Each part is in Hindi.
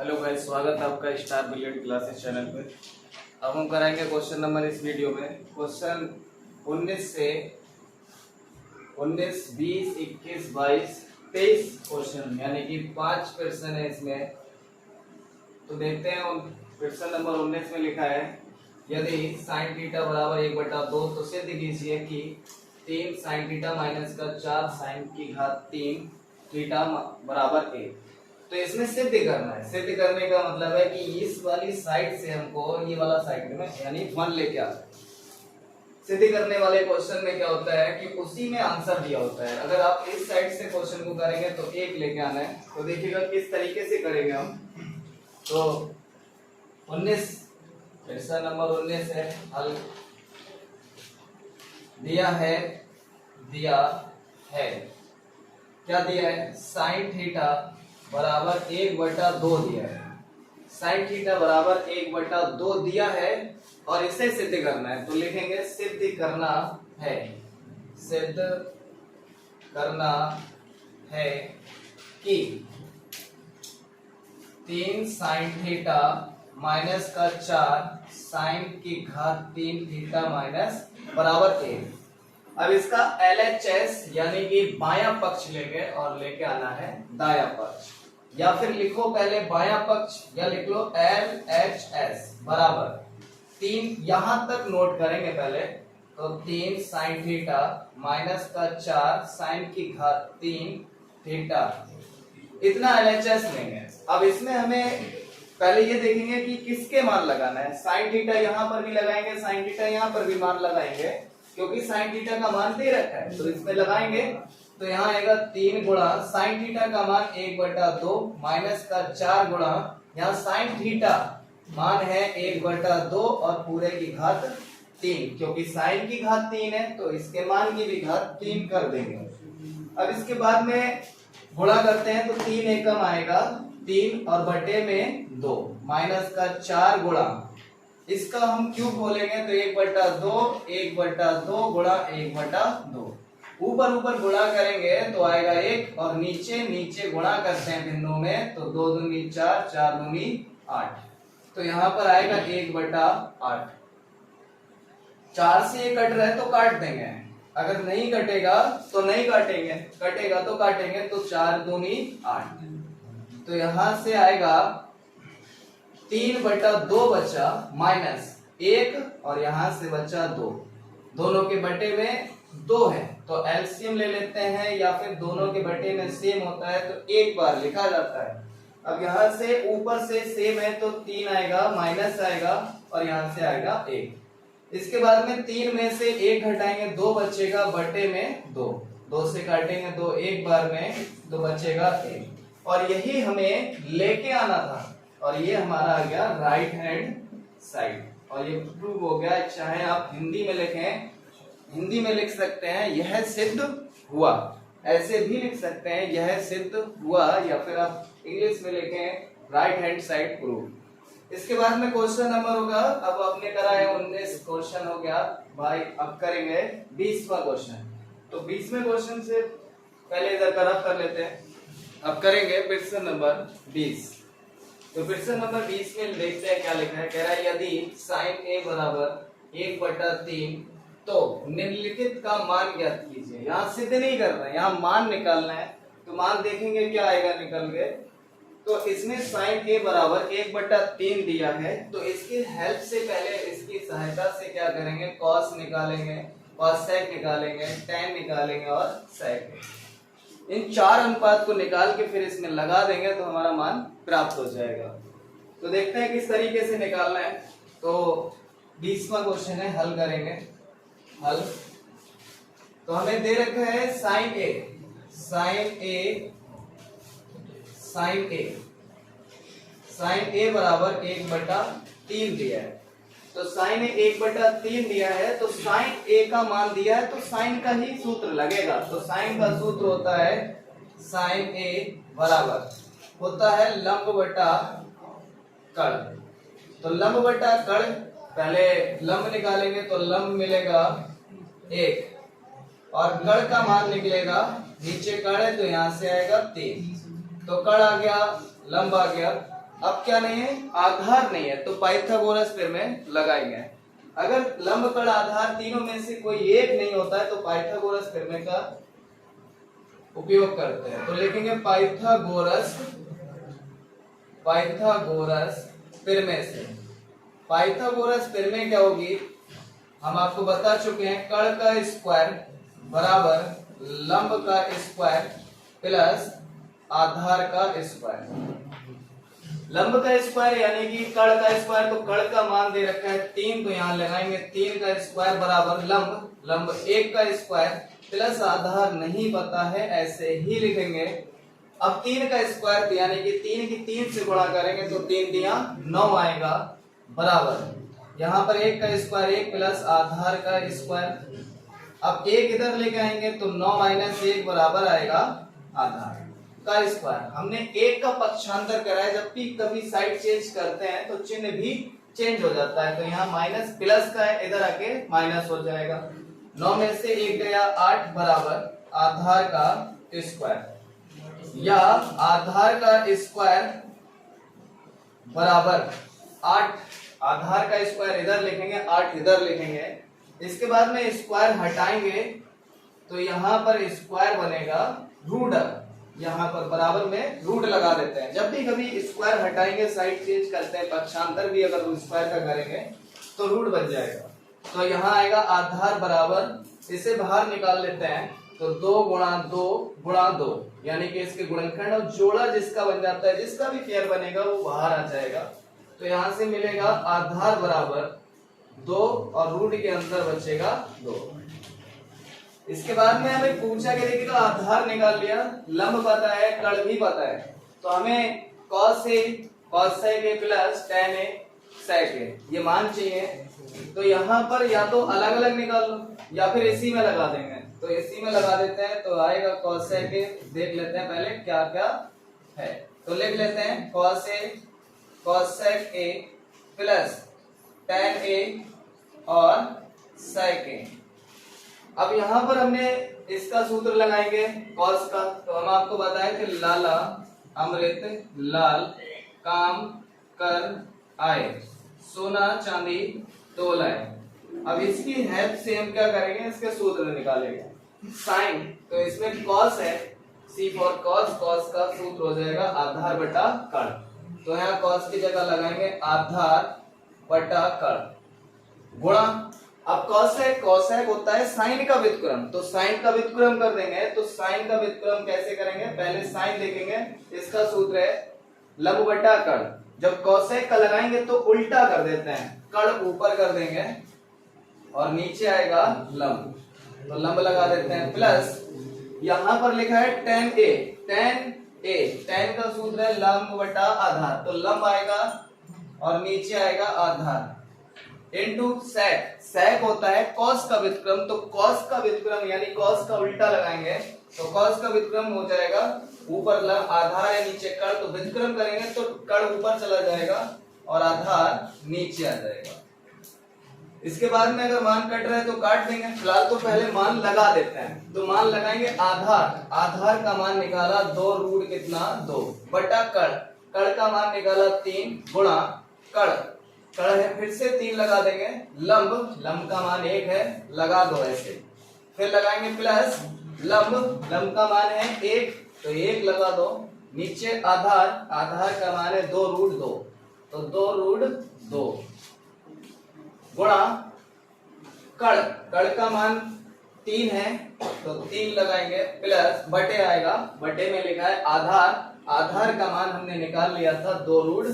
हेलो गाइस, स्वागत है आपका स्टार ब्रिलियंट क्लासेस चैनल पे। अब हम कराएंगे क्वेश्चन नंबर इस वीडियो में। क्वेश्चन 19 से 19, 20, 21, 22, 23 क्वेश्चन यानी कि 5 क्वेश्चन है इसमें। तो देखते हैं। क्वेश्चन नंबर 19 में लिखा है, यदि साइन थीटा बराबर 1/2 तो सिद्ध कीजिए कि 3 साइन थीटा माइनस का 4 साइन की घात 3 थीटा बराबर 1। तो इसमें सिद्ध करना है। सिद्ध करने का मतलब है कि इस वाली साइड से हमको ये वाला साइड में यानी 1 लेके आना है। सिद्ध करने वाले क्वेश्चन में क्या होता है कि उसी में आंसर दिया होता है। अगर आप इस साइड से क्वेश्चन को करेंगे तो 1 लेके आना है। तो देखिएगा किस तरीके से करेंगे हम। तो 19 क्वेश्चन नंबर 19 है, हल दिया है क्या दिया है, साइन थीटा बराबर 1/2 दिया है। साइन थीटा बराबर 1/2 दिया है और इसे सिद्ध करना है। तो लिखेंगे सिद्ध करना है कि 3 साइन थीटा माइनस का 4 साइन की घात 3 थीटा माइनस बराबर 1। अब इसका LHS यानी कि बायां पक्ष लेंगे और लेके आना है दायां पक्ष, या फिर लिखो पहले बायां पक्ष या लिख लो LHS बराबर 3। यहां तक नोट करेंगे पहले। तो 3 साइन थीटा माइनस का 4 साइन की घात 3 थीटा, इतना LHS लेंगे। अब इसमें हमें पहले ये देखेंगे कि किसके मान लगाना है। साइन थीटा यहां पर भी लगाएंगे, साइन थीटा यहां पर भी मान लगाएंगे, क्योंकि साइन थीटा का मान दे रखा है। तो इसमें लगाएंगे तो यहाँ आएगा 3 गुणा साइन थीटा का मान 1/2 माइनस का 4 गुणा यहाँ साइन थीटा मान है 1/2 और पूरे की घात 3, क्योंकि साइन की घात 3 है तो इसके मान की भी घात 3 कर देंगे। अब इसके बाद में गुणा करते हैं तो 3 एकम आएगा 3 और बटे में 2 माइनस का 4 गुणा इसका हम क्यूब बोलेंगे तो 1/2 गुणा 1/2। ऊपर ऊपर गुणा करेंगे तो आएगा 1 और नीचे नीचे गुणा करते हैं भिन्नों में तो 2 दूनी 4, 4 दूनी 8। तो यहाँ पर आएगा 1/8। 4 से ये कट रहा है तो काट देंगे, अगर नहीं कटेगा तो नहीं काटेंगे, कटेगा तो काटेंगे। तो 4 दूनी 8। तो यहां से आएगा 3/2 बचा माइनस 1 और यहां से बचा 2। दोनों के बटे में 2 है तो एलसीएम ले लेते हैं, या फिर दोनों के बटे में सेम होता है तो एक बार लिखा जाता है। अब यहां से ऊपर से सेम है तो 3 आएगा माइनस आएगा और यहां से आएगा 1। इसके बाद में 3 में से 1 घटाएंगे 2 बचेगा बटे में 2। 2 से काटेंगे 2 एक बार में तो बचेगा 1। और यही हमें लेके आना था और ये हमारा आ गया राइट हैंड साइड। और ये प्रूव हो गया। चाहे आप हिंदी में लिखें, हिंदी में लिख सकते हैं यह सिद्ध हुआ, ऐसे भी लिख सकते हैं यह सिद्ध हुआ, या फिर आप इंग्लिश में लिखें राइट हैंड साइड प्रूव। इसके बाद में क्वेश्चन नंबर होगा, अब आपने करा है 19 क्वेश्चन हो गया भाई। अब करेंगे 20वां क्वेश्चन। तो 20वें क्वेश्चन से पहले इधर का रफ कर लेते हैं। अब करेंगे क्वेश्चन नंबर 20। तो क्वेश्चन नंबर 20 में देखते हैं क्या लिखा है। कह रहा है यदि साइन A बराबर 1/3 तो निम्नलिखित का मान ज्ञात कीजिए। यहाँ सिद्ध नहीं करना है, यहाँ मान निकालना है। तो मान देखेंगे क्या आएगा निकल के। तो इसमें साइन A बराबर 1/3 दिया है तो इसकी हेल्प से पहले इसकी सहायता से क्या करेंगे, कॉस निकालेंगे, कॉसेक निकालेंगे, टैन निकालेंगे और सेक। इन 4 अनुपात को निकाल के फिर इसमें लगा देंगे तो हमारा मान प्राप्त हो जाएगा। तो देखते हैं किस तरीके से निकालना है। तो 20वां क्वेश्चन है, हल करेंगे। हल तो हमें दे रखा है साइन ए बराबर 1/3 दिया है। तो साइन ए 1/3 दिया है तो साइन ए का मान दिया है तो साइन का ही सूत्र लगेगा। तो साइन का सूत्र होता है साइन ए बराबर होता है लंब बटा कड़। तो लंब बटा कड़, पहले लंब निकालेंगे तो लंब मिलेगा 1 और कड़ का मान निकलेगा, नीचे कड़ है तो यहां से आएगा 3। तो कड़ आ गया, लंब आ गया अब क्या नहीं है, आधार नहीं है, तो पाइथागोरस फिर में लगाएंगे। अगर लंब कड़ आधार तीनों में से कोई एक नहीं होता है तो पाइथागोरस प्रमेय का उपयोग करते हैं। तो लिखेंगे पाइथागोरस प्रमेय से। पाइथागोरस प्रमेय क्या होगी, हम आपको बता चुके हैं, कड़ का स्क्वायर बराबर लंब का स्क्वायर प्लस आधार का स्क्वायर। लंब का स्क्वायर यानी कि कड़ का स्क्वायर, तो कड़ का मान दे रखा है 3, तो यहाँ लगाएंगे 3 का स्क्वायर बराबर लंब 1 का स्क्वायर प्लस आधार नहीं पता है, ऐसे ही लिखेंगे। अब 3 का स्क्वायर यानी कि 3 की 3 से गुणा करेंगे तो 3 दिया 9 आएगा बराबर, यहाँ पर 1 का स्क्वायर 1 प्लस आधार का स्क्वायर। अब 1 इधर लेके आएंगे तो 9 माइनस 1 बराबर आएगा आधार का स्क्वायर। हमने 1 का पक्षांतर करा है, जब भी कभी साइड चेंज करते हैं तो चिन्ह भी चेंज हो जाता है, तो यहाँ माइनस प्लस का है, इधर आके माइनस हो जाएगा। 9 में से 1 गया 8 बराबर आधार का स्क्वायर, या आधार का स्क्वायर बराबर 8, आधार का स्क्वायर इधर लिखेंगे 8 इधर लिखेंगे। इसके बाद में स्क्वायर हटाएंगे तो यहाँ पर स्क्वायर बनेगा रूट, यहाँ पर बराबर में रूट लगा देते हैं। जब भी कभी स्क्वायर हटाएंगे साइड चेंज करते हैं, पक्षांतर भी अगर स्क्वायर का करेंगे तो रूट बन जाएगा। तो यहाँ आएगा आधार बराबर, इसे बाहर निकाल लेते हैं तो 2 गुणा 2 गुणा 2 यानी कि इसके गुणनखंड और जोड़ा जिसका बन जाता है, जिसका भी पेयर बनेगा वो बाहर आ जाएगा। तो यहाँ से मिलेगा आधार बराबर 2 और रूट के अंदर बचेगा 2। इसके बाद में हमें पूछा कि देखिए, तो आधार निकाल लिया, लंब पता है, कड़ भी पता है, तो हमें cos sec a plus tan a sec a ये मान चाहिए। तो यहाँ पर या तो अलग अलग निकाल लो या फिर इसी में लगा देंगे, तो इसी में लगा देते हैं तो आएगा cos sec a। देख लेते हैं पहले क्या क्या है, तो लिख लेते हैं cos sec a plus tan a और sec a। अब यहाँ पर हमने इसका सूत्र लगाएंगे कॉस का, तो हम आपको बताएं कि लाला अमृत लाल काम कर आए, सोना चांदी तोलाए। अब इसकी हेल्प से हम क्या करेंगे, इसके सूत्र निकालेंगे। साइन, तो इसमें कॉस है, सी फॉर कॉस, कॉस का सूत्र हो जाएगा आधार बटा कड़, तो यहाँ कॉस की जगह लगाएंगे आधार बटा कड़ गुणा। अब कॉसेक होता है साइन का व्युत्क्रम, तो साइन का व्युत्क्रम कर देंगे। तो साइन का व्युत्क्रम कैसे करेंगे, पहले साइन देखेंगे, इसका सूत्र है लंब बटा कड़। जब कॉसेक का लगाएंगे तो उल्टा कर देते हैं, कड़ ऊपर कर देंगे और नीचे आएगा लंब, तो लंब लगा देते हैं प्लस यहाँ पर लिखा है tan a, tan का सूत्र है लंब बटा आधार, तो लंब आएगा और नीचे आएगा आधार इनटू sec होता है cos का व्युत्क्रम, तो cos का व्युत्क्रम यानी cos का उल्टा लगाएंगे तो cos का व्युत्क्रम हो जाएगा ऊपर आधार है नीचे कड़, तो व्युत्क्रम करेंगे तो कड़ ऊपर चला जाएगा और आधार नीचे आ जाएगा। इसके बाद में अगर मान कट रहा है तो काट देंगे, फिलहाल तो पहले मान लगा देते हैं। तो मान लगाएंगे आधार का मान निकाला 2 रूट कितना 2 बटा कड़ का मान निकाला 3 गुणा कड़ है, फिर से 3 लगा देंगे, लंब का मान 1 है, लगा दो ऐसे, फिर लगाएंगे प्लस लंब का मान है 1 तो 1 लगा दो, नीचे आधार का मान है 2 रूट 2 तो 2 रूट 2 गुणा कड़ का मान 3 है तो 3 लगाएंगे प्लस बटे आएगा, बटे में लिखा है आधार का मान हमने निकाल लिया था 2 रूट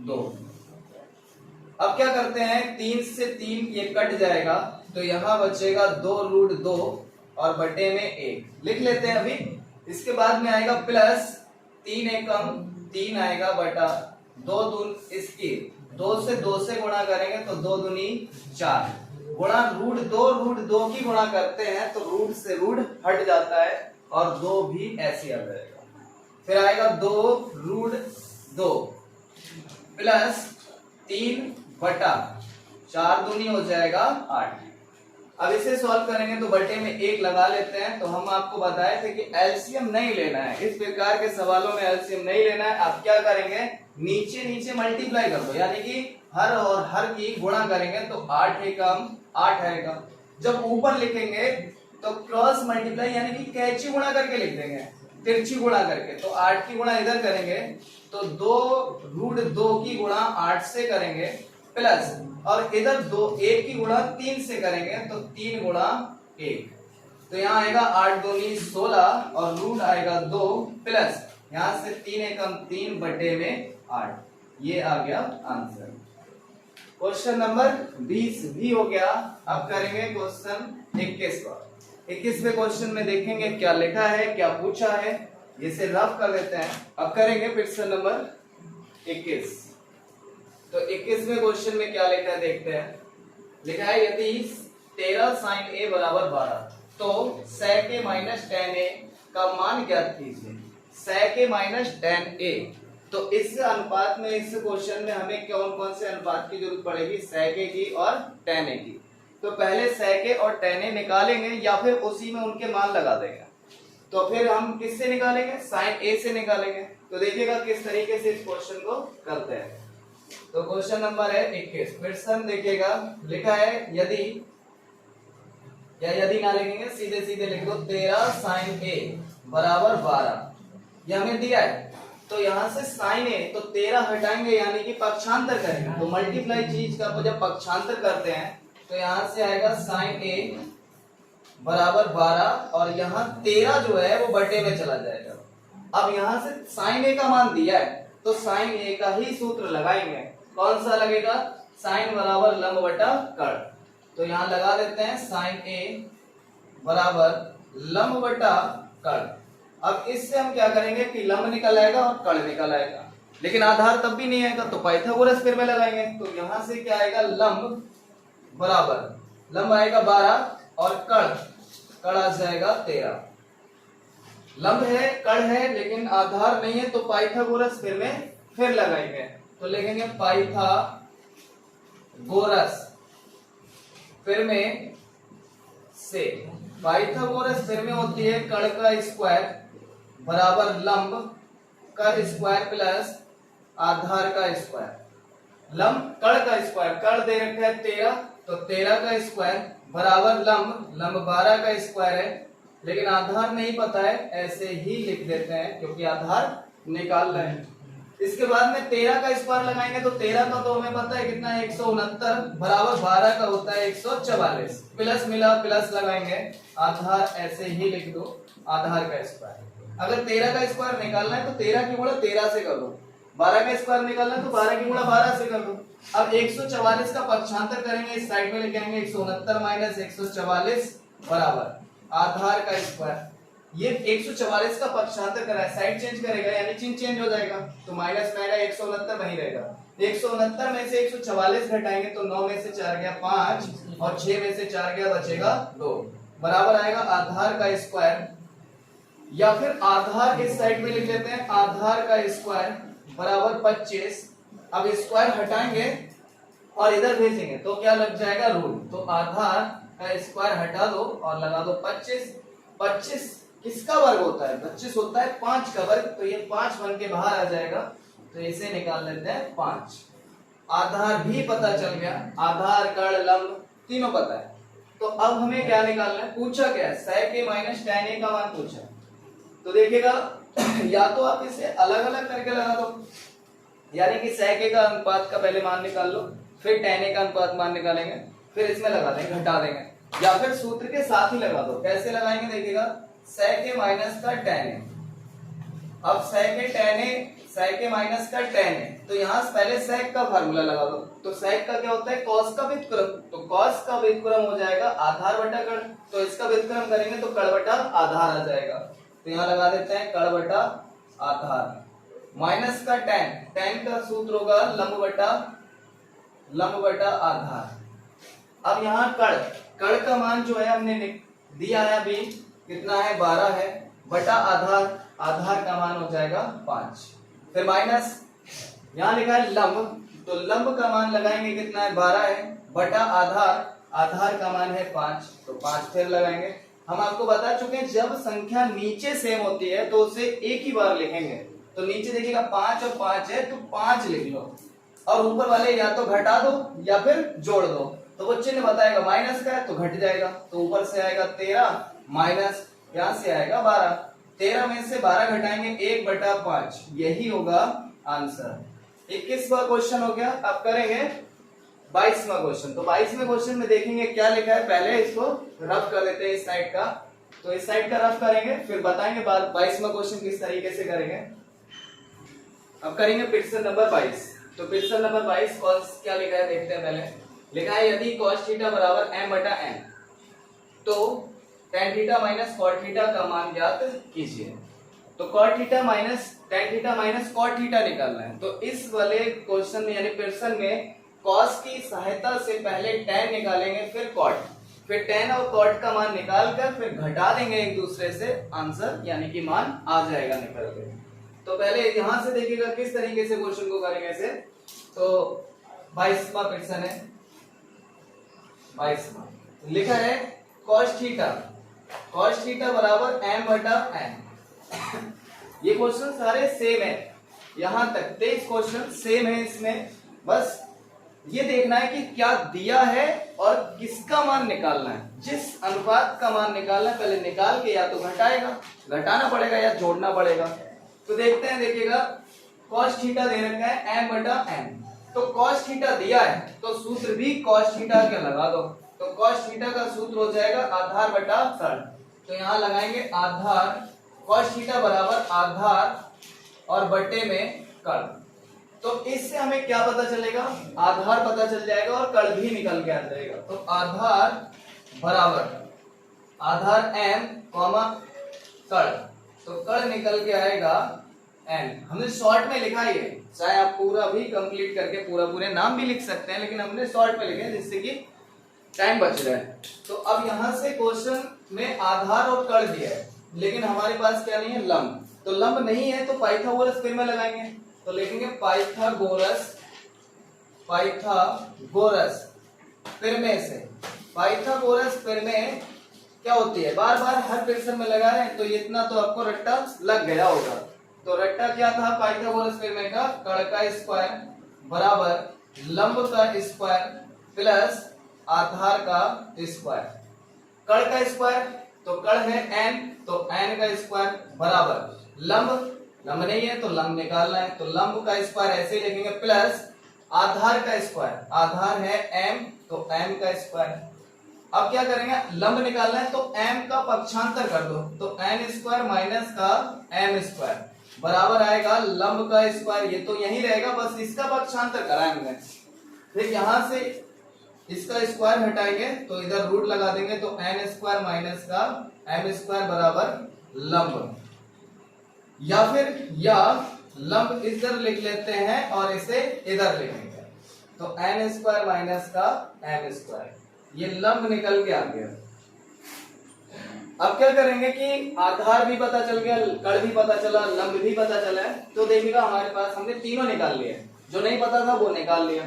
2। अब क्या करते हैं, 3 से 3 ये कट जाएगा तो यहाँ बचेगा 2 रूट 2 और बटे में 1 लिख लेते हैं अभी। इसके बाद में आएगा प्लस 3 एकम 3 आएगा बटा 2 दून इसकी 2 से गुणा करेंगे तो 2 दूनी 4 गुणा रूट 2 की गुणा करते हैं तो रूट से रूट हट जाता है और 2 भी ऐसे आ जाएगा, फिर आएगा 2 रूट 2 प्लस 3 बटा 4 दूनी हो जाएगा 8। अब इसे सॉल्व करेंगे तो बटे में 1 लगा लेते हैं। तो हम आपको बताए थे कि एलसीएम नहीं लेना है, इस प्रकार के सवालों में एलसीएम नहीं लेना है। आप क्या करेंगे, नीचे नीचे मल्टीप्लाई कर दो, यानी कि हर और हर की गुणा करेंगे तो 8 एकम 8 आएगा। जब ऊपर लिखेंगे तो क्रॉस मल्टीप्लाई यानी कि कैची गुणा करके लिख देंगे, तिरछी गुणा करके। तो 8 की गुणा इधर करेंगे तो 2√2 की गुणा 8 से करेंगे प्लस, और इधर 1 की गुणा 3 से करेंगे तो 3 गुणा 1। तो यहाँ आएगा 8 दूनी 16 और रूट आएगा 2 प्लस यहाँ से 3 एकम 3 बटे में 8। ये आ गया आंसर। क्वेश्चन नंबर 20 भी हो गया। अब करेंगे क्वेश्चन 21 का। 21वें क्वेश्चन में देखेंगे क्या लिखा है, क्या पूछा है, इसे रफ कर देते हैं। अब करेंगे क्वेश्चन नंबर 21। तो 21वें क्वेश्चन में क्या लिखा है देखते हैं। लिखा है यदि 13 sin a बराबर 12 तो sec a minus tan a का मान ज्ञात कीजिए। sec a minus tan a, तो इस अनुपात में, इस क्वेश्चन में हमें कौन कौन से अनुपात की जरूरत पड़ेगी, sec a की और tan a की। तो पहले sec a और tan a निकालेंगे या फिर उसी में उनके मान लगा देंगे। तो फिर हम किससे निकालेंगे, sin a से निकालेंगे। तो देखिएगा किस तरीके से इस क्वेश्चन को करते हैं। तो क्वेश्चन नंबर है 21। क्वेश्चन देखिएगा, लिखा है यदि, या यदि ना लिखेंगे सीधे सीधे लिख दो 13 sin a बराबर 12, यह हमें दिया है। तो यहां से sin a तो 13 हटाएंगे यानी कि पक्षांतर करेंगे। तो मल्टीप्लाई चीज का जब पक्षांतर करते हैं तो यहां से आएगा sin a बराबर 12 और यहाँ 13 जो है वो बटे में चला जाएगा। अब यहाँ से sin a का मान दिया है तो sin a का ही सूत्र लगाएंगे। कौन सा लगेगा, sin बराबर लंब बटा कर्ण। तो यहाँ लगा देते हैं sin a बराबर लंब बटा कर्ण। अब इससे हम क्या करेंगे कि लंब निकल आएगा और कर्ण निकल आएगा, लेकिन आधार तब भी नहीं आएगा तो पाइथागोरस फिर में लगाएंगे। तो यहाँ से क्या आएगा, लंब बराबर, लंब आएगा 12 और कर्ण आ जाएगा 13। लंब है, कर्ण है, लेकिन आधार नहीं है तो पाइथागोरस फिर लगाएंगे। तो लिखेंगे पाइथागोरस फिर में से, पाइथागोरस फिर में होती है कर्ण का स्क्वायर बराबर लंब का स्क्वायर प्लस आधार का स्क्वायर। लंब कर्ण का स्क्वायर, कर्ण दे रखा है 13 तो 13 का स्क्वायर बराबर लंब 12 का स्क्वायर है, लेकिन आधार नहीं पता है, ऐसे ही लिख देते हैं क्योंकि आधार निकाल रहे हैं। इसके बाद में 13 का स्क्वायर लगाएंगे तो 13 का तो हमें पता है कितना है 169 बराबर 12 का होता है 144, प्लस मिला प्लस लगाएंगे, आधार ऐसे ही लिख दो आधार का स्क्वायर। अगर 13 का स्क्वायर निकालना है तो 13 की गुणा 13 से कर दो, 12 का स्क्वायर निकालना है तो 12 की गुणा 12 से कर दो। अब 144 का पक्षांतर करेंगे, इस साइड में लेके आएंगे 169 माइनस 144 बराबर आधार का स्क्वायर। ये 144 का पक्षांतर करा है, साइड चेंज करेगा यानी चिन्ह चेंज हो जाएगा, तो माइनस में आएगा 169 वहीं रहेगा। 169 में से 144 घटाएंगे तो 9 में से 4 गया 5 और 6 में से 4 गया बचेगा 2 बराबर आएगा आधार का स्क्वायर, या फिर आधार इस साइड में लिख लेते हैं, आधार का स्क्वायर बराबर 25। अब स्क्वायर हटाएंगे और इधर भेजेंगे तो क्या लग जाएगा, रूट। तो आधार का स्क्वायर हटा दो और लगा दो 25। 25 किसका वर्ग होता है, 25 होता है 5 का वर्ग, तो ये 5 बन के बाहर आ जाएगा, तो इसे निकाल लेते हैं 5। आधार भी पता चल गया, आधार कर्ण लंब तीनों पता है। तो अब हमें क्या निकालना है, पूछा क्या है, sec a minus tan a का मान पूछा। तो देखिएगा या तो आप इसे अलग अलग करके लगा दो, यानी कि sec a का अनुपात का पहले मान निकाल लो, फिर tan a का अनुपात मान निकालेंगे, फिर इसमें लगा देंगे, घटा देंगे, या फिर सूत्र के साथ ही लगा दो। कैसे लगाएंगे देखिएगा, sec a माइनस का tan a। अब sec a माइनस का tan a, तो यहाँ पहले sec का फार्मूला लगा दो। तो sec का क्या होता है, cos का व्युत्क्रम, तो cos का व्युत्क्रम हो जाएगा आधार बटा कर्ण, तो इसका व्युत्क्रम करेंगे तो कर्ण बटा आधार आ जाएगा। तो यहाँ लगा देते हैं कर्ण बटा आधार, माइनस का tan का सूत्र होगा लंब बटा आधार। अब यहाँ कर्ण का मान जो है हमने दिया है अभी, कितना है 12 है, बटा आधार का मान हो जाएगा 5, फिर माइनस यहाँ लिखा है लंब, तो लंब का मान लगाएंगे कितना है 12 है, बटा आधार का मान है 5, तो 5 फिर लगाएंगे। हम आपको बता चुके हैं जब संख्या नीचे सेम होती है तो उसे एक ही बार लिखेंगे। तो नीचे देखिएगा 5 और 5 है तो 5 लिख लो, और ऊपर वाले या तो घटा दो या फिर जोड़ दो। तो वो चिन्ह बताएगा माइनस का है तो घट जाएगा, तो ऊपर से आएगा 13 माइनस यहाँ से आएगा 12। 13 में से 12 घटाएंगे 1/5, यही होगा आंसर। 21वां क्वेश्चन हो गया। अब करेंगे 22वां क्वेश्चन। तो 22वें क्वेश्चन में देखेंगे क्या लिखा है, पहले इसको रफ कर देते हैं इस साइड का। तो इस साइड का रफ करेंगे फिर बताएंगे बाद 22वां क्वेश्चन किस तरीके से करेंगे। अब करेंगे पिक्चर नंबर 22। तो पिक्चर नंबर 22 कॉस क्या लिखा है देखते हैं। पहले लिखा है यदि cos थीटा बराबर m/n तो tan theta minus cot theta का मान ज्ञात कीजिए। तो cot theta minus tan theta minus cot theta निकालना है। तो इस वाले क्वेश्चन में यानी प्रश्न में cos की सहायता से पहले tan निकालेंगे फिर cot, फिर tan और cot का मान निकाल कर फिर घटा देंगे एक दूसरे से, आंसर यानी कि मान आ जाएगा निकल के। तो पहले यहां से देखिएगा किस तरीके से क्वेश्चन को करेंगे ऐसे। तो 22वां क्वेश्चन है, 22वां लिखा है cos थीटा बराबर m/n। ये क्वेश्चन सारे सेम है, यहां तक 23 क्वेश्चन सेम है। इसमें बस ये देखना है कि क्या दिया है और किसका मान निकालना है। जिस अनुपात का मान निकालना है पहले निकाल के या तो घटाना पड़ेगा या जोड़ना पड़ेगा। तो देखते हैं, देखिएगा cos थीटा दे रखा है m/n। तो cos थीटा दिया है तो सूत्र भी cos थीटा का लगा दो। तो cos थीटा का सूत्र हो जाएगा आधार बटा कर्ण। तो यहाँ लगाएंगे आधार, cos थीटा बराबर आधार और बटे में कर्ण। तो इससे हमें क्या पता चलेगा, आधार पता चल जाएगा और कर्ण भी निकल के आ जाएगा। तो आधार बराबर आधार m कर्ण, तो कर्ण निकल के आएगा n। हमने शॉर्ट में लिखा है, चाहे आप पूरा भी कंप्लीट करके पूरे नाम भी लिख सकते हैं, लेकिन हमने शॉर्ट में लिखे जिससे कि टाइम बच रहा है। तो अब यहां से क्वेश्चन में आधार और कर्ण दिया है, लेकिन हमारे पास क्या नहीं है, लंब। तो लंब नहीं है तो पाइथागोरस फिर में लगाएंगे। तो लिखेंगे पाइथागोरस फिर में से पाइथागोरस फिर में क्या होती है, बार बार हर प्रश्न में लगा रहे हैं तो इतना तो आपको रट्टा लग गया होगा। तो रट्टा क्या था, पाइथागोरस फिर का कर्ण का स्क्वायर बराबर लंब का स्क्वायर प्लस आधार का स्क्वायर। कर्ण का स्क्वायर तो कर्ण है n, तो n का स्क्वायर बराबर लंब नहीं है तो लंब निकालना है, तो लंब का स्क्वायर ऐसे ही लिखेंगे प्लस आधार का स्क्वायर, आधार है m तो m का स्क्वायर। अब क्या करेंगे, लंब निकालना है तो m का पक्षांतर कर दो, तो n स्क्वायर माइनस का m स्क्वायर बराबर आएगा लंब का स्क्वायर। ये तो यही रहेगा, बस इसका पक्षांतर कराएंगे। फिर यहां से इसका स्क्वायर हटाएंगे तो इधर रूट लगा देंगे, तो n स्क्वायर माइनस का m स्क्वायर बराबर लंब, या लंब इधर लिख लेते हैं और इसे इधर लिखेंगे। तो n स्क्वायर माइनस का m स्क्वायर, ये लंब निकल के आ गया। अब क्या करेंगे कि आधार भी पता चल गया, कर्ण भी पता चला, लंब भी पता चला है। तो देखिएगा हमारे पास हमने तीनों निकाल लिए, जो नहीं पता था वो निकाल लिया।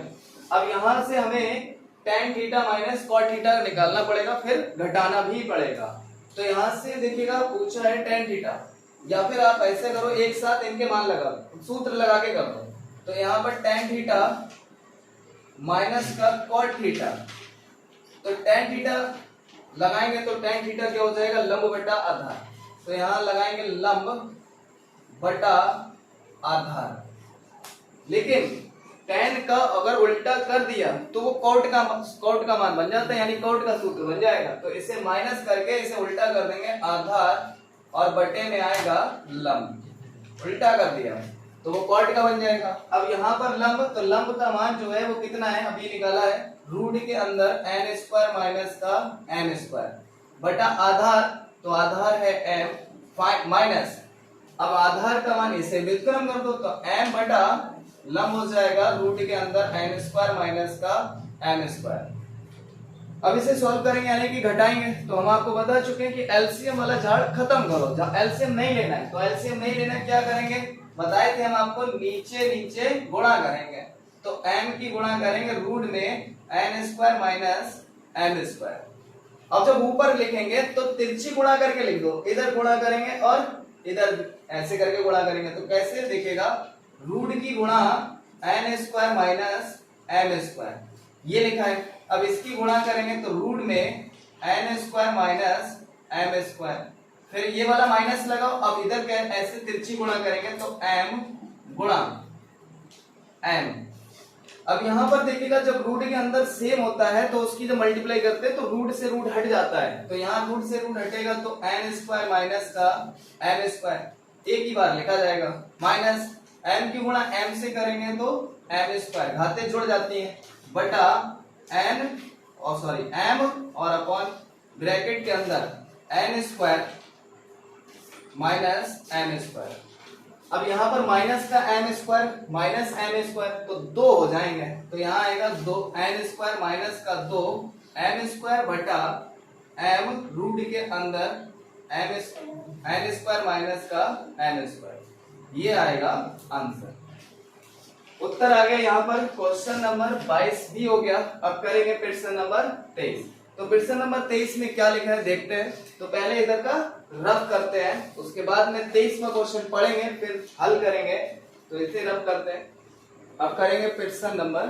अब यहां से हमें tan theta minus cot theta निकालना पड़ेगा, फिर घटाना भी पड़ेगा। तो यहां से देखिएगा पूछा है tan थीटा, या फिर आप ऐसे करो एक साथ इनके मान लगा सूत्र लगा के कर दो। तो यहाँ पर tan थीटा माइनस का cot थीटा, तो tan थीटा लगाएंगे तो tan थीटा क्या हो जाएगा, लंब बटा आधार। तो यहाँ लगाएंगे लंब बटा आधार, लेकिन tan का अगर उल्टा कर दिया तो वो cot का मान बन जाता है, यानी cot का सूत्र बन जाएगा। तो इसे माइनस करके इसे उल्टा कर देंगे आधार और बटे में आएगा लंब, उल्टा कर दिया तो वो cot का बन जाएगा। अब यहाँ पर लंब, तो लंब का मान जो है वो कितना है, अभी निकाला है, रूट के अंदर n स्क्वायर माइनस का m स्क्वायर बटा आधार, तो आधार है m माइनस, अब आधार का मान इसे व्युत्क्रम कर दो तो m बटा लंब हो जाएगा रूट के अंदर n स्क्वायर माइनस का m स्क्वायर। अब इसे सॉल्व करेंगे यानी कि घटाएंगे। तो हम आपको बता चुके हैं कि एलसीएम वाला झाड़ खत्म करो, जब एलसीएम नहीं लेना है तो एलसीएम नहीं लेना है, क्या करेंगे बताए थे हम आपको, नीचे गुणा करेंगे। तो m की गुणा करेंगे रूट में n square minus m square. अब जब ऊपर लिखेंगे तो तिरछी गुणा करके लिख दो, इधर गुणा करेंगे और इधर ऐसे करके गुणा करेंगे तो कैसे दिखेगा, रूट की गुणा n square minus m square, ये लिखा है। अब इसकी गुणा करेंगे तो रूट में n square minus m square, फिर ये वाला माइनस लगाओ। अब इधर क्या ऐसे तिरछी गुणा करेंगे तो एम गुणा एम। अब यहां पर देखिएगा जब रूट के अंदर सेम होता है तो उसकी जब मल्टीप्लाई करते हैं तो रूट से रूट हट जाता है, तो यहाँ रूट से रूट हटेगा तो एन स्क्वायर माइनस का एम स्क्वायर एक ही बार लिखा जाएगा, माइनस एम की गुणा एम से करेंगे तो एम स्क्वायर, घातें जुड़ जाती हैं, बटा एन और सॉरी एम और अपॉन ब्रैकेट के अंदर n square minus m square. अब यहाँ पर माइनस का m square minus m square तो दो हो जाएंगे, तो यहाँ आएगा दो एन स्क्वायर माइनस का दो एम स्क्वायर बटा एम रूट के अंदर एन स्क्वायर माइनस का एम स्क्वायर, ये आएगा आंसर। उत्तर आ गया यहाँ पर क्वेश्चन नंबर 22 भी हो गया। अब करेंगे प्रश्न नंबर 23। तो प्रश्न नंबर 23 में क्या लिखा है देखते हैं। तो पहले इधर का रफ करते हैं, उसके बाद में 23वां क्वेश्चन पढ़ेंगे फिर हल करेंगे, तो इसे रफ करते हैं। अब करेंगे प्रश्न नंबर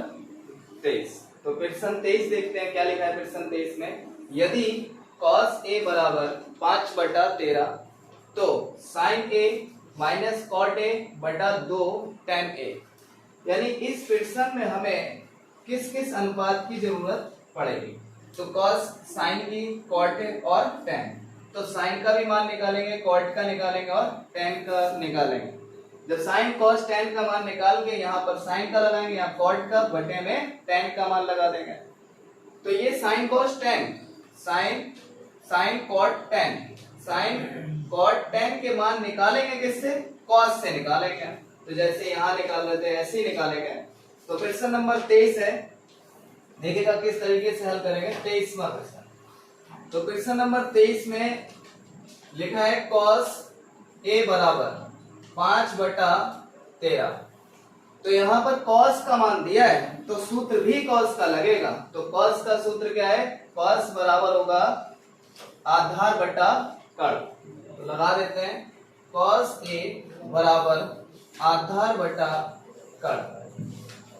23। तो प्रश्न 23 देखते हैं क्या लिखा है प्रश्न 23 में। यदि cos a बराबर 5/13 तो sin a minus cot a बटा 2 tan a, यानी इस प्रश्न में हमें किस किस अनुपात की जरूरत पड़ेगी। तो cos sin की cot और tan, तो sin का भी मान निकालेंगे, cot का निकालेंगे और tan का निकालेंगे। जब sin cos tan का मान निकाल के यहाँ पर sin का लगाएंगे, यहाँ cot का बटे में tan का मान लगा देंगे। तो ये sin cos tan sin cot tan sin cot tan के मान निकालेंगे किससे, cos से निकालेंगे। तो जैसे यहाँ निकाल रहे थे ऐसे ही निकालेंगे। तो प्रश्न नंबर 23 है, देखिएगा किस तरीके से हल करेंगे 23वां प्रश्न। तो प्रश्न नंबर 23 में लिखा है cos a बराबर 5/13। तो यहाँ पर cos का मान दिया है तो सूत्र भी cos का लगेगा। तो cos का सूत्र क्या है, cos बराबर होगा आधार बटा कड़। तो लगा देते हैं cos a बराबर आधार बटा कड़।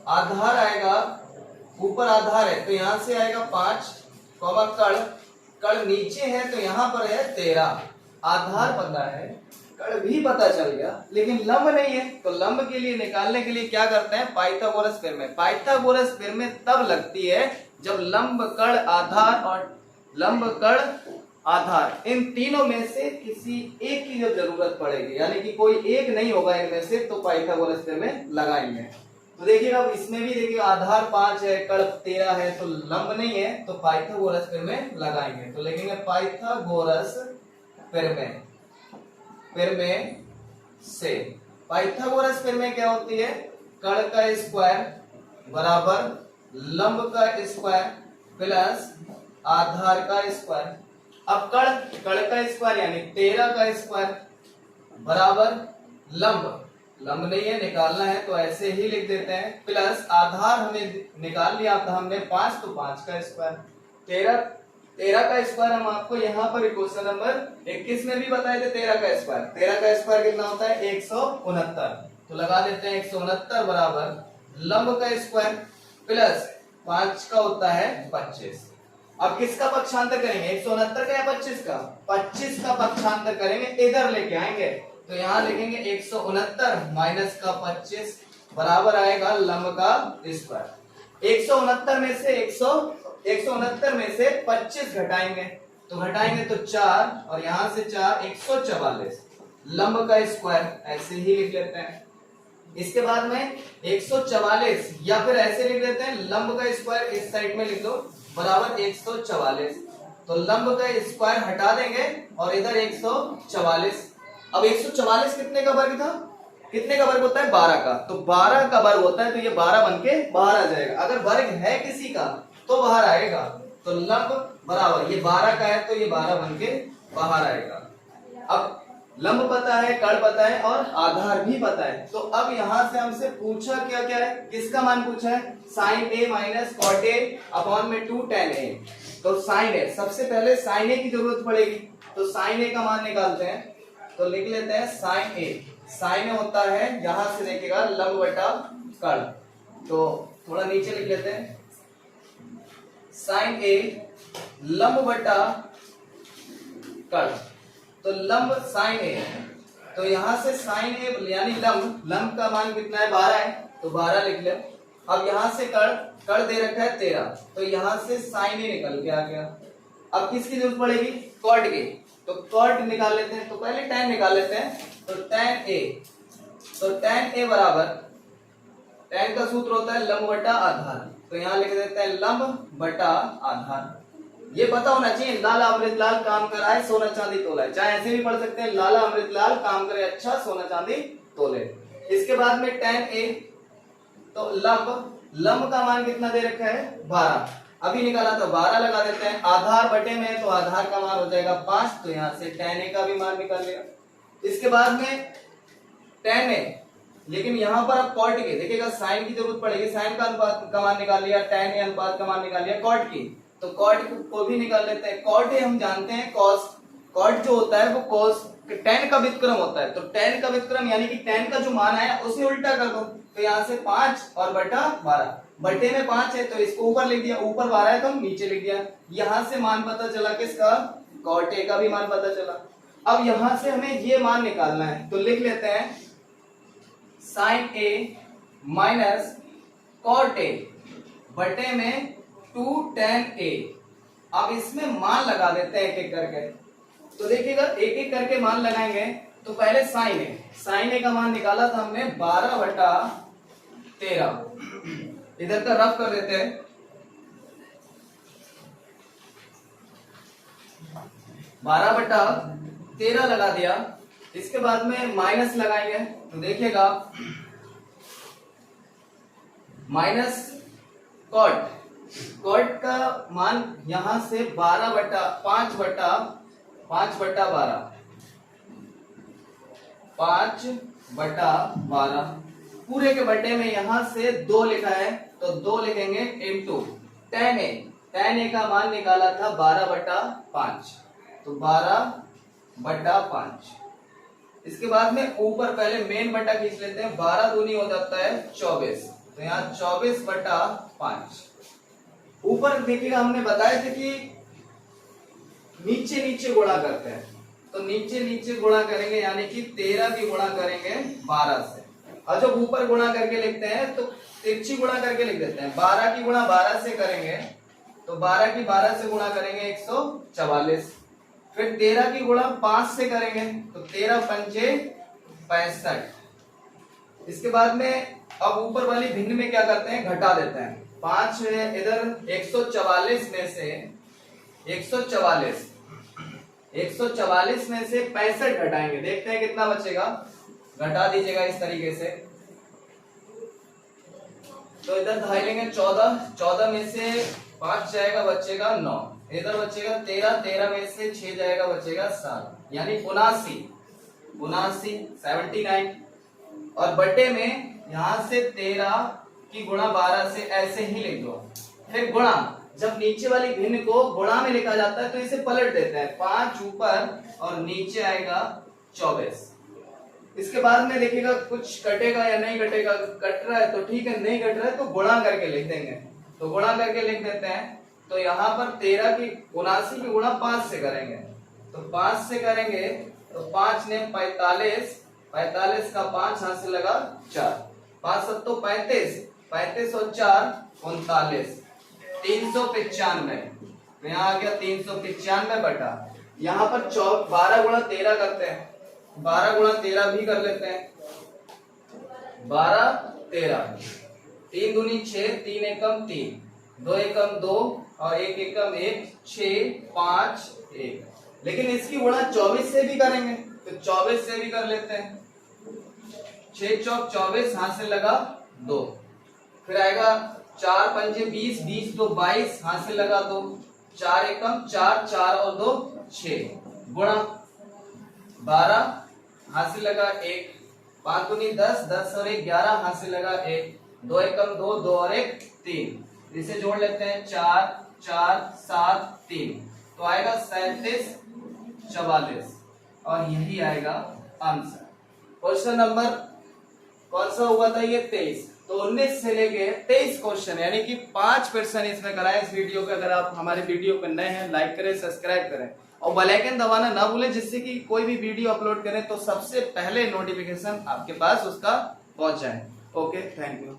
आधार आएगा, ऊपर आधार है तो यहां से आएगा 5 कॉमा कड़, कड़ नीचे है तो यहाँ पर है 13। आधार पता है, कड़ भी पता चल गया, लेकिन लंब नहीं है। तो लंब के लिए निकालने के लिए क्या करते हैं, पाइथागोरस प्रमेय। पाइथागोरस प्रमेय तब लगती है जब लंब कड़ आधार और लंब कड़ आधार इन तीनों में से किसी एक की जब जरूरत पड़ेगी, यानी कि कोई एक नहीं होगा इनमें से, तो पाइथागोरस प्रमेय लगाएंगे। तो देखिएगा अब इसमें भी देखिए आधार 5 है, कड़ 13 है, तो लंब नहीं है, तो पाइथागोरस प्रमेय लगाएंगे। तो लिखेंगे पाइथागोरस प्रमेय से। पाइथागोरस प्रमेय क्या होती है, कड़ का स्क्वायर बराबर लंब का स्क्वायर प्लस आधार का स्क्वायर। अब कड़ का स्क्वायर यानी 13 का स्क्वायर बराबर लंब नहीं है, निकालना है तो ऐसे ही लिख देते हैं, प्लस आधार हमने निकाल लिया था हमने 5, तो 5 का स्क्वायर। 13 का स्क्वायर हम आपको यहाँ पर क्वेश्चन नंबर 21 में भी बताए थे। 13 का स्क्वायर कितना होता है 169। तो लगा देते हैं 169 बराबर लंब का स्क्वायर प्लस 5 का होता है 25। अब किसका पक्षांतर करेंगे, 169 का या 25 का, 25 का पक्षांतर करेंगे, इधर लेके आएंगे। तो यहाँ लिखेंगे 169 माइनस का 25 बराबर आएगा लंब का स्क्वायर। 169 में से 25 घटाएंगे, तो घटाएंगे तो 4 और यहाँ से 4 144 लंब का स्क्वायर, ऐसे ही लिख लेते हैं। इसके बाद में 144 या फिर ऐसे लिख लेते हैं लंब का स्क्वायर इस साइड में लिख दो बराबर 144। तो लंब का स्क्वायर हटा देंगे और इधर 144। अब 144 कितने का वर्ग था, कितने का वर्ग होता है 12 का, तो 12 का वर्ग होता है, तो ये 12 बन के बाहर आ जाएगा। अगर वर्ग है किसी का तो बाहर आएगा। तो लंब बराबर ये 12 का है तो ये 12 बन के बाहर आएगा। अब लंब पता है, कर्ण पता है और आधार भी पता है। तो अब यहां से हमसे पूछा क्या क्या है, किसका मान पूछा है, sine A minus cot A upon में 2 tan ए। तो साइन ए, सबसे पहले साइन ए की जरूरत पड़ेगी, तो साइन ए का मान निकालते हैं। तो लिख लेते हैं साइन ए। साइन ए होता है, यहां से देखिएगा लंब बटा कर्ण, तो थोड़ा नीचे लिख लेते हैं, साइन ए लंब बटा कर्ण। तो लंब साइन ए, तो यहां से साइन ए यानी लंब, लंब का मान कितना है 12 है, तो 12 लिख ले। अब यहां से कर्ण दे रखा है 13, तो यहां से साइन ए निकल के आ गया। अब किसकी जरूरत पड़ेगी, कॉट की, तो कॉट निकाल लेते हैं। तो पहले tan निकाल लेते हैं, तो tan ए, तो tan ए बराबर, tan का सूत्र होता है लंब बटा आधार, तो यहां लिख देते हैं लंब बटा आधार। ये पता होना चाहिए, लाला अमृत लाल काम कराए सोना चांदी तोलाए, चाहे ऐसे भी पढ़ सकते हैं, लाला अमृत लाल काम करे अच्छा सोना चांदी तोले। इसके बाद में tan ए, तो लंब का मान कितना दे रखा है 12, अभी निकाला तो 12 लगा देते हैं, आधार बटे में तो आधार का मान हो जाएगा 5, तो यहाँ से tan ए का भी मान निकाल लिया। इसके बाद में tan ए, लेकिन यहाँ पर अब कॉट के देखिएगा, साइन की जरूरत पड़ेगी, साइन का अनुपात का मान निकाल लिया, tan ए अनुपात का मान निकाल लिया, कॉट की, तो कॉट को भी निकाल लेते हैं। कॉट ए हम जानते हैं कॉस, कॉट जो होता है वो कॉस tan का व्युत्क्रम होता है, तो tan का व्युत्क्रम यानी कि tan का जो मान आया उसे उल्टा कर दो, तो यहाँ से 5 और बटा 12, बटे में 5 है तो इसको ऊपर लिख दिया, ऊपर 12 है तो हम नीचे लिख दिया। यहां से मान पता चला किसका, कॉट ए का भी मान पता चला। अब यहां से हमें ये मान निकालना है, तो लिख लेते हैं sine A minus cot A बटे में 2 tan ए। अब इसमें मान लगा देते हैं एक एक करके, तो देखिएगा एक एक करके मान लगाएंगे। तो पहले साइन ए, साइन ए का मान निकाला था हमने 12 बटा 13, इधर का रफ कर देते हैं, 12 बटा 13 लगा दिया। इसके बाद में माइनस लगाएंगे, तो देखिएगा माइनस कॉट, कॉट का मान यहां से 12 बटा 5 बटा 12, 5 बटा 12 पूरे के बटे में यहां से 2 लिखा है, तो 2 लिखेंगे इनटू tan ए, tan ए का मान निकाला था 12 बटा 5, तो 12 बटा 5। इसके बाद में ऊपर पहले मेन बटा खींच लेते हैं, 12 दूनी हो जाता है 24, तो यहाँ 24 बटा 5। ऊपर देखिएगा हमने बताया था कि नीचे नीचे गुणा करते हैं, तो नीचे नीचे गुणा करेंगे यानी कि 13 की गुणा करेंगे 12 से, और जब ऊपर गुणा करके लिखते हैं तो तिरछी गुणा करके लिख देते हैं। 12 की गुणा 12 से करेंगे तो 12 की 12 से गुणा करेंगे 144, फिर 13 की गुणा 5 से करेंगे तो 13 पंचे 65। इसके बाद में अब ऊपर वाली भिन्न में क्या करते हैं, घटा देते हैं, 5 है इधर, 144 में से 144 में से 65 घटाएंगे, देखते हैं कितना बचेगा, घटा दीजिएगा इस तरीके से। तो इधर ढाई लेंगे 14, 14 में से 5 जाएगा बचेगा 9, इधर बचेगा 13, 13 में से 6 जाएगा बचेगा 7, यानी 79, और बटे में यहां से 13 की गुणा 12 से ऐसे ही लिख दो। फिर गुणा, जब नीचे वाली भिन्न को गुणा में लिखा जाता है तो इसे पलट देते हैं, 5 ऊपर और नीचे आएगा 24। इसके बाद में देखिएगा कुछ कटेगा या नहीं कटेगा, कट रहा है तो ठीक है, नहीं कट रहा है तो गुणा करके लिख देंगे, तो गुणा करके लिख देते हैं। तो यहाँ पर 13 की 79 की गुणा 5 से करेंगे, तो 5 से करेंगे तो 5 ने 45, 45 का 5 हाथ से लगा 4, 5 सत्तो 35, 35 और 4 39, 395, तो यहाँ आ गया 395 बटा, यहाँ पर 12 गुणा 13 करते हैं, 12 गुणा 13 भी कर लेते हैं, 12 13, 3 दूनी 6, 3 एकम 3, 2 एकम 2 और 1 एकम 1, 6 5 1। लेकिन इसकी गुणा 24 से भी करेंगे तो 24 से भी कर लेते हैं, 6 चौक 24, हाथ से लगा 2, फिर आएगा 4 पंजे 20, 20 2 22, हाथ से लगा 2, 4 एकम 4, 4 और 2 6, गुणा 12 हासिल लगा 1, 5 दूनी 10, 10 और 1 11, हासिल लगा 1, 2 एकम 2, 2 और 1 3, इसे जोड़ लेते हैं 4 4 7 3, तो आएगा 37 44 और यही आएगा आंसर। क्वेश्चन नंबर कौन सा हुआ था ये 23, तो 19 से लेके 23 क्वेश्चन यानी कि 5 क्वेश्चन इसमें कराए इस वीडियो पे। अगर आप हमारे वीडियो पर नए हैं लाइक करें, सब्सक्राइब करें और बेल आइकन दबाना ना भूलें, जिससे कि कोई भी वीडियो अपलोड करें तो सबसे पहले नोटिफिकेशन आपके पास उसका पहुंच जाए। Okay, thank you.